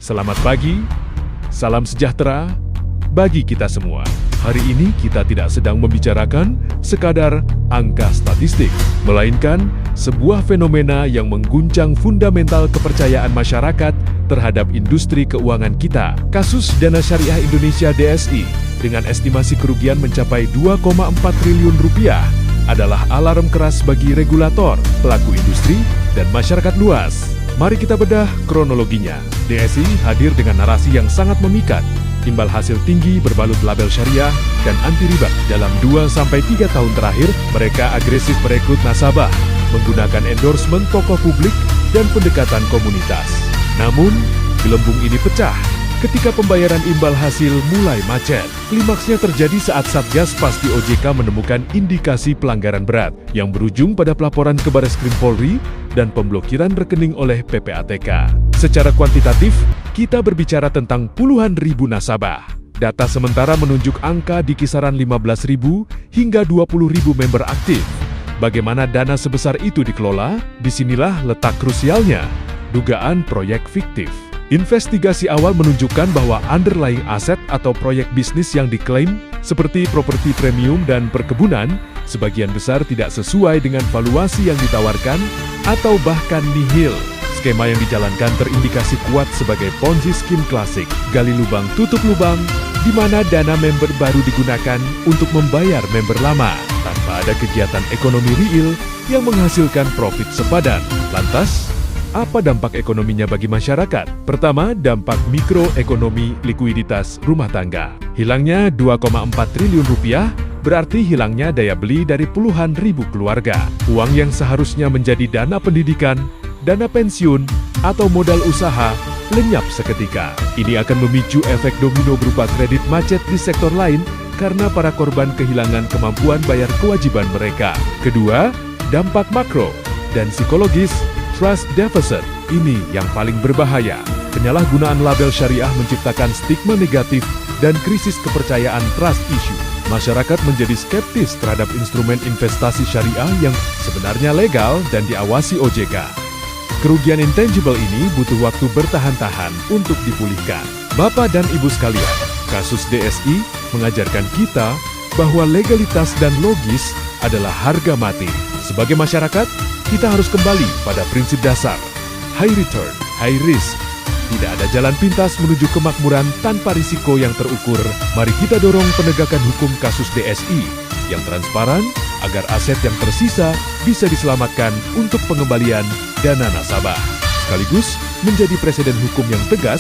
Selamat pagi, salam sejahtera bagi kita semua. Hari ini kita tidak sedang membicarakan sekadar angka statistik, melainkan sebuah fenomena yang mengguncang fundamental kepercayaan masyarakat terhadap industri keuangan kita. Kasus Dana Syariah Indonesia DSI dengan estimasi kerugian mencapai 2,4 triliun rupiah adalah alarm keras bagi regulator, pelaku industri, dan masyarakat luas. Mari kita bedah kronologinya. DSI hadir dengan narasi yang sangat memikat, imbal hasil tinggi berbalut label syariah dan anti riba. Dalam 2-3 tahun terakhir, mereka agresif merekrut nasabah, menggunakan endorsement tokoh publik dan pendekatan komunitas. Namun, gelembung ini pecah ketika pembayaran imbal hasil mulai macet. Klimaksnya terjadi saat Satgas Pasti OJK menemukan indikasi pelanggaran berat yang berujung pada pelaporan ke Bareskrim Polri dan pemblokiran rekening oleh PPATK. Secara kuantitatif, kita berbicara tentang puluhan ribu nasabah. Data sementara menunjuk angka di kisaran 15.000 hingga 20.000 member aktif. Bagaimana dana sebesar itu dikelola? Disinilah letak krusialnya, dugaan proyek fiktif. Investigasi awal menunjukkan bahwa underlying aset atau proyek bisnis yang diklaim, seperti properti premium dan perkebunan, sebagian besar tidak sesuai dengan valuasi yang ditawarkan atau bahkan nihil. Skema yang dijalankan terindikasi kuat sebagai Ponzi scheme klasik, gali lubang tutup lubang, di mana dana member baru digunakan untuk membayar member lama, tanpa ada kegiatan ekonomi real yang menghasilkan profit sepadan. Lantas, apa dampak ekonominya bagi masyarakat? Pertama, dampak mikroekonomi likuiditas rumah tangga. Hilangnya 2,4 triliun rupiah berarti hilangnya daya beli dari puluhan ribu keluarga. Uang yang seharusnya menjadi dana pendidikan, dana pensiun, atau modal usaha lenyap seketika. Ini akan memicu efek domino berupa kredit macet di sektor lain karena para korban kehilangan kemampuan bayar kewajiban mereka. Kedua, dampak makro dan psikologis. Trust deficit, ini yang paling berbahaya. Penyalahgunaan label syariah menciptakan stigma negatif dan krisis kepercayaan trust issue. Masyarakat menjadi skeptis terhadap instrumen investasi syariah yang sebenarnya legal dan diawasi OJK. Kerugian intangible ini butuh waktu bertahan-tahan untuk dipulihkan. Bapak dan Ibu sekalian, kasus DSI mengajarkan kita bahwa legalitas dan logis adalah harga mati. Sebagai masyarakat, kita harus kembali pada prinsip dasar, high return, high risk. Tidak ada jalan pintas menuju kemakmuran tanpa risiko yang terukur. Mari kita dorong penegakan hukum kasus DSI yang transparan agar aset yang tersisa bisa diselamatkan untuk pengembalian dana nasabah. Sekaligus menjadi presiden hukum yang tegas